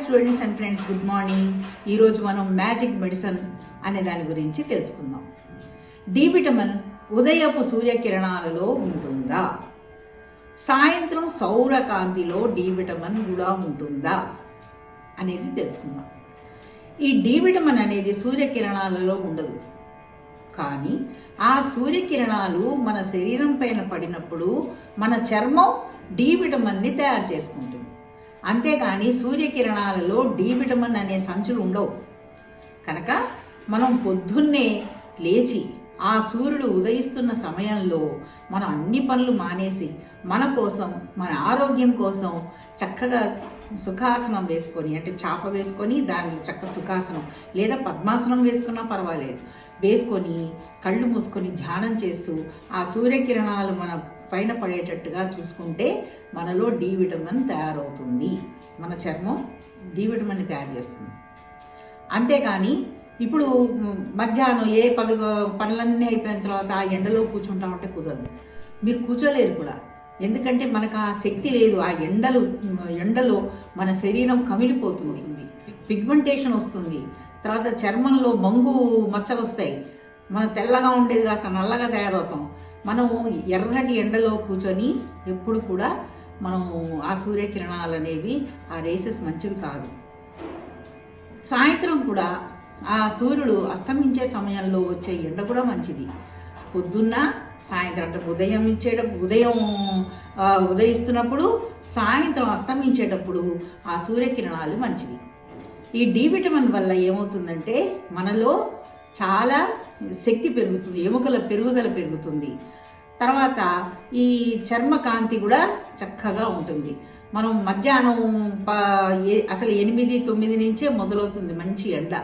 Students and friends, good morning. ఈరోజు మనం magic medicine అనే దాని గురించి తెలుసుకుందాం. డి విటమిన్ ఉదయపు సూర్యకిరణాలలో ఉంటుందా? సాయంత్రం సౌరకాంతిలో డి విటమిన్ కూడా ఉంటుందా అనేది తెలుసుకుందాం. ఈ డి విటమిన్ అనేది సూర్యకిరణాలలో ఉండదు, కానీ ఆ సూర్యకిరణాలు మన శరీరం పైన పడినప్పుడు మన చర్మం డి విటమిన్ని తయారు చేసుకుంటుంది. అంతేకాని సూర్యకిరణాలలో డి విటమిన్ అనే సంచులు ఉండవు. కనుక మనం పొద్దున్నే లేచి ఆ సూర్యుడు ఉదయిస్తున్న సమయంలో మనం అన్ని పనులు మానేసి మన కోసం, మన ఆరోగ్యం కోసం చక్కగా సుఖాసనం వేసుకొని, అంటే చాప వేసుకొని దానిలో చక్క సుఖాసనం లేదా పద్మాసనం వేసుకున్నా పర్వాలేదు, వేసుకొని కళ్ళు మూసుకొని ధ్యానం చేస్తూ ఆ సూర్యకిరణాలు మన పైన పడేటట్టుగా చూసుకుంటే మనలో డి విటమిన్ తయారవుతుంది. మన చర్మం డి విటమిన్ని తయారు చేస్తుంది. అంతేకాని ఇప్పుడు మధ్యాహ్నం పనులన్నీ అయిపోయిన తర్వాత ఆ ఎండలో కూర్చుంటామంటే కుదరదు. మీరు కూర్చోలేరు కూడా, ఎందుకంటే మనకు ఆ శక్తి లేదు. ఆ ఎండలో మన శరీరం కమిలిపోతుంది, పిగ్మెంటేషన్ వస్తుంది, తర్వాత చర్మంలో మంగు మచ్చలు వస్తాయి, మనం తెల్లగా ఉండేది కాస్త నల్లగా తయారవుతాం. మనం ఎర్రటి ఎండలో కూర్చొని ఎప్పుడు కూడా మనము ఆ సూర్యకిరణాలు అనేవి, ఆ రేసెస్ మంచివి కాదు. సాయంత్రం కూడా ఆ సూర్యుడు అస్తమించే సమయంలో వచ్చే ఎండ కూడా మంచిది. పొద్దున్న సాయంత్రం అంటే ఉదయం ఉదయిస్తున్నప్పుడు, సాయంత్రం అస్తమించేటప్పుడు ఆ సూర్యకిరణాలు మంచివి. ఈ డి విటమిన్ వల్ల ఏమవుతుందంటే మనలో చాలా శక్తి పెరుగుతుంది, ఎముకల పెరుగుదల పెరుగుతుంది. తర్వాత ఈ చర్మ కాంతి కూడా చక్కగా ఉంటుంది. మనం మధ్యాహ్నం అసలు 8-9 నుంచే మొదలవుతుంది మంచి ఎండ.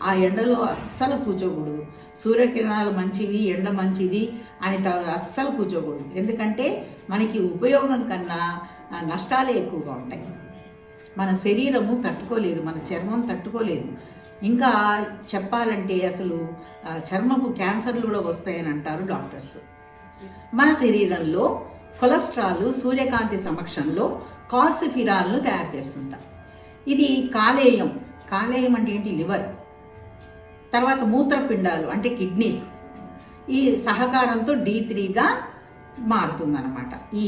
ఆ ఎండలో అస్సలు కూర్చోకూడదు. సూర్యకిరణాలు మంచివి, ఎండ మంచిది అని అస్సలు కూర్చోకూడదు. ఎందుకంటే మనకి ఉపయోగం కన్నా నష్టాలే ఎక్కువగా ఉంటాయి. మన శరీరము తట్టుకోలేదు, మన చర్మం తట్టుకోలేదు. ఇంకా చెప్పాలంటే అసలు చర్మపు క్యాన్సర్లు కూడా వస్తాయని అంటారు డాక్టర్స్. మన శరీరంలో కొలెస్ట్రాల్ సూర్యకాంతి సమక్షంలో కాల్సిఫిరాల్ను తయారు చేస్తుంటాం. ఇది కాలేయం అంటే ఏంటి? లివర్. తర్వాత మూత్రపిండాలు అంటే కిడ్నీస్ ఈ సహకారంతో D3గా మారుతుందన్నమాట ఈ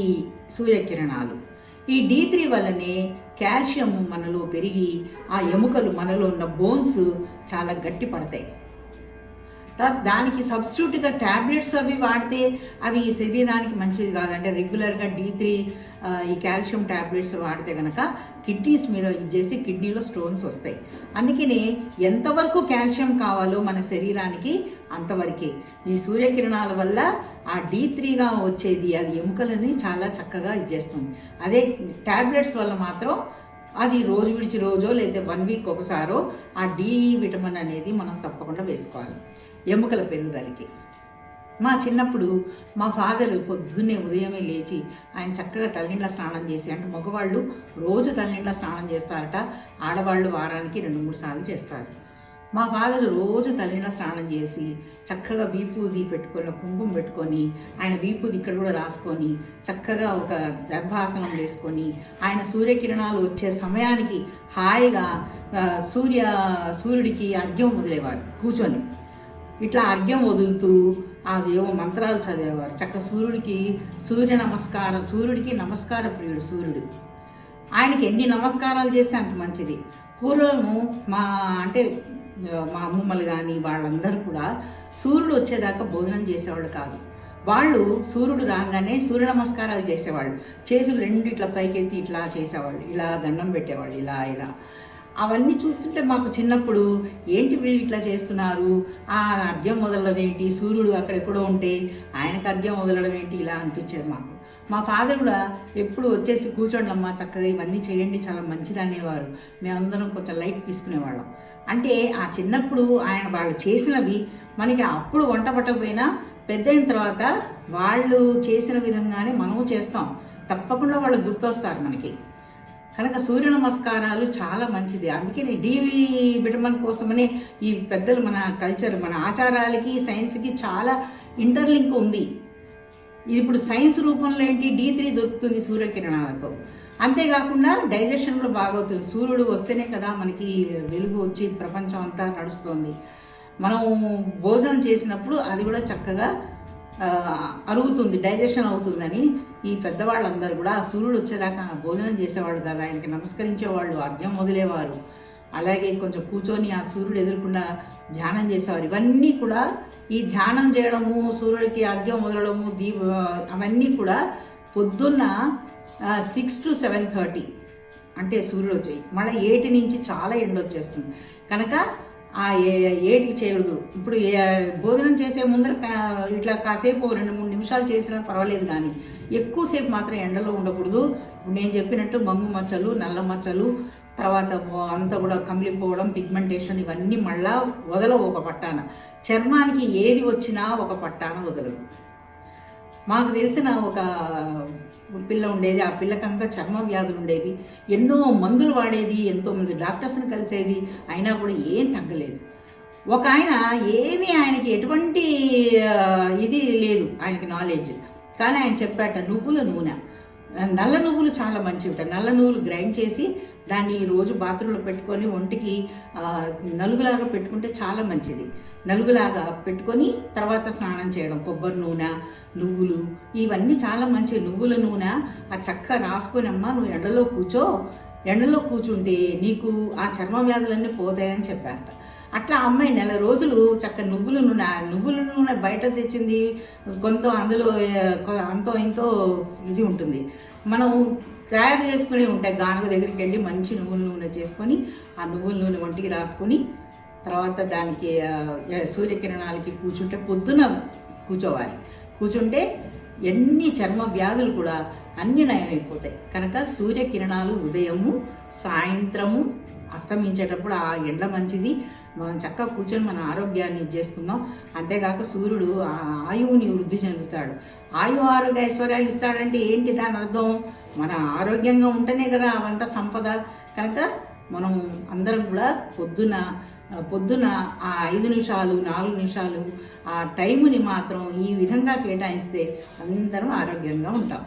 సూర్యకిరణాలు. ఈ D3 వల్లనే కాల్షియం మనలో పెరిగి ఆ ఎముకలు, మనలో ఉన్న బోన్స్ చాలా గట్టి పడతాయి. తర్వాత దానికి సబ్స్టిట్యూట్గా ట్యాబ్లెట్స్ అవి వాడితే అవి శరీరానికి మంచిది కాదు. అంటే రెగ్యులర్గా D3 ఈ కాల్షియం ట్యాబ్లెట్స్ వాడితే కనుక కిడ్నీస్ మీద ఇచ్చేసి కిడ్నీలో స్టోన్స్ వస్తాయి. అందుకనే ఎంతవరకు కాల్షియం కావాలో మన శరీరానికి అంతవరకే. ఈ సూర్యకిరణాల వల్ల ఆ D3గా వచ్చేది అది ఎముకలని చాలా చక్కగా ఇచ్చేస్తుంది. అదే ట్యాబ్లెట్స్ వల్ల మాత్రం అది రోజు విడిచి రోజో లేదా 1 వీక్ ఒకసారో ఆ డి విటమిన్ అనేది మనం తప్పకుండా వేసుకోవాలి ఎముకల పెరుగుదలకి. మా చిన్నప్పుడు మా ఫాదర్ పొద్దున్నే ఉదయమే లేచి ఆయన చక్కగా తల్లిండ్ల స్నానం చేసి, అంటే మగవాళ్ళు రోజు తల్లిండ్ల స్నానం చేస్తారట, ఆడవాళ్ళు వారానికి 2-3 సార్లు చేస్తారు. మా ఫాదర్ రోజు తల్లిండ్ల స్నానం చేసి చక్కగా వీపూది పెట్టుకొని, కుంకుమ పెట్టుకొని, ఆయన వీపూది ఇక్కడ కూడా రాసుకొని చక్కగా ఒక గర్భాసనం వేసుకొని ఆయన సూర్యకిరణాలు వచ్చే సమయానికి హాయిగా సూర్యుడికి అర్ఘ్యం వదిలేవారు. కూర్చొని ఇట్లా అర్ఘ్యం వదులుతూ ఏవో మంత్రాలు చదివేవారు. చక్క సూర్యుడికి నమస్కార ప్రియుడు సూర్యుడు. ఆయనకి ఎన్ని నమస్కారాలు చేస్తే అంత మంచిది. పూర్వము మా అమ్మమ్మలు కానీ వాళ్ళందరూ కూడా సూర్యుడు వచ్చేదాకా భోజనం చేసేవాళ్ళు కాదు. వాళ్ళు సూర్యుడు రాగానే సూర్య నమస్కారాలు చేసేవాళ్ళు. చేతులు 2 ఇట్లా పైకెత్తి ఇట్లా చేసేవాళ్ళు, ఇలా దండం పెట్టేవాళ్ళు, ఇలా. అవన్నీ చూస్తుంటే మాకు చిన్నప్పుడు ఏంటి వీళ్ళు ఇట్లా చేస్తున్నారు, ఆ అర్ఘ్యం వదలడం ఏంటి, సూర్యుడు అక్కడెక్కడో ఉంటే ఆయనకు అర్ఘ్యం వదలడం ఏంటి, ఇలా అనిపించేది మాకు. మా ఫాదర్ కూడా ఎప్పుడు వచ్చేసి కూర్చోండి అమ్మా, చక్కగా ఇవన్నీ చేయండి, చాలా మంచిది అనేవారు. మేమందరం కొంచెం లైట్ తీసుకునేవాళ్ళం. అంటే ఆ చిన్నప్పుడు వాళ్ళు చేసినవి మనకి అప్పుడు వంట పట్టకపోయినా పెద్దయిన తర్వాత వాళ్ళు చేసిన విధంగానే మనము చేస్తాం. తప్పకుండా వాళ్ళు గుర్తొస్తారు మనకి. కనుక సూర్య నమస్కారాలు చాలా మంచిది. అందుకని డి విటమిన్ కోసమనే ఈ పెద్దలు, మన కల్చర్, మన ఆచారాలకి సైన్స్కి చాలా ఇంటర్లింక్ ఉంది. ఇది ఇప్పుడు సైన్స్ రూపంలో ఏంటి? D3 దొరుకుతుంది సూర్యకిరణాలతో. అంతేకాకుండా డైజెషన్ కూడా బాగా అవుతుంది. సూర్యుడు వస్తేనే కదా మనకి వెలుగు వచ్చి ప్రపంచం అంతా నడుస్తుంది. మనం భోజనం చేసినప్పుడు అది కూడా చక్కగా అరుగుతుంది, డైజెషన్ అవుతుందని ఈ పెద్దవాళ్ళందరూ కూడా సూర్యుడు వచ్చేదాకా భోజనం చేసేవాళ్ళు కదా, ఆయనకి నమస్కరించేవాళ్ళు, అర్ఘ్యం వదిలేవారు. అలాగే కొంచెం కూర్చొని ఆ సూర్యుడు ఎదురకుండా ధ్యానం చేసేవారు. ఇవన్నీ కూడా ఈ ధ్యానం చేయడము, సూర్యుడికి అర్ఘ్యం వదలడము, అవన్నీ కూడా పొద్దున్న 6 to 7:30 అంటే సూర్యుడు వచ్చాయి. మళ్ళీ 8 నుంచి చాలా ఎండ వచ్చేస్తుంది కనుక ఆ 8కి చేయకూడదు. ఇప్పుడు భోజనం చేసే ముందర ఇట్లా కాసేపు 2-3 నిమిషాలు చేసినా పర్వాలేదు, కానీ ఎక్కువసేపు మాత్రం ఎండలో ఉండకూడదు. నేను చెప్పినట్టు మంగు మచ్చలు, నల్ల మచ్చలు, తర్వాత అంతా కూడా కమిలిపోవడం, పిగ్మెంటేషన్ ఇవన్నీ మళ్ళా వదలవు ఒక పట్టాన. చర్మానికి ఏది వచ్చినా ఒక పట్టాన వదలదు. మాకు తెలిసిన ఒక పిల్ల ఉండేది, ఆ పిల్లకంతా చర్మ వ్యాధులు ఉండేవి, ఎన్నో మందులు వాడేది, ఎంతోమంది డాక్టర్స్ని కలిసేది, అయినా కూడా ఏం తగ్గలేదు. ఒక ఆయన ఆయనకి ఎటువంటి ఇది లేదు, ఆయనకి నాలెడ్జ్, కానీ ఆయన చెప్పాట నువ్వుల నూనె, నల్ల నువ్వులు చాలా మంచివిట. నల్ల నువ్వులు గ్రైండ్ చేసి దాన్ని రోజు బాత్రూంలో పెట్టుకొని ఒంటికి నలుగులాగా పెట్టుకుంటే చాలా మంచిది. నలుగులాగా పెట్టుకొని తర్వాత స్నానం చేయడం, కొబ్బరి నూనె, నువ్వులు ఇవన్నీ చాలా మంచిది. నువ్వుల నూనె ఆ చక్క రాసుకొని, అమ్మ నువ్వు ఎండలో కూర్చుంటే నీకు ఆ చర్మ వ్యాధులన్నీ పోతాయని చెప్పారట. అట్లా అమ్మాయి నెల రోజులు చక్క నువ్వుల నూనె బయట తెచ్చింది కొంత, అందులో అంతో ఇంతో ఇది ఉంటుంది. మనం తయారు చేసుకుని ఉంటాయి, గానుగ దగ్గరికి వెళ్ళి మంచి నువ్వుల నూనె చేసుకొని ఆ నువ్వుల నూనె ఒంటికి రాసుకొని తర్వాత దానికి సూర్యకిరణాలకి కూర్చుంటే, పొద్దున కూర్చోవాలి. కూర్చుంటే ఎన్ని చర్మ వ్యాధులు కూడా అన్ని నయమైపోతాయి. కనుక సూర్యకిరణాలు ఉదయము, సాయంత్రము, అస్తమించేటప్పుడు ఆ ఎండ మంచిది. మనం చక్కగా కూర్చొని మన ఆరోగ్యాన్ని చేసుకుందాం. అంతేకాక సూర్యుడు ఆయువుని వృద్ధి చెందుతాడు. ఆరోగ్య ఐశ్వర్యాలు ఇస్తాడంటే ఏంటి దాని అర్థం? మన ఆరోగ్యంగా ఉంటేనే కదా అవంతా సంపద. కనుక మనం అందరం కూడా పొద్దున ఆ 5 నిమిషాలు 4 నిమిషాలు ఆ టైముని మాత్రం ఈ విధంగా కేటాయిస్తే అందరం ఆరోగ్యంగా ఉంటాం.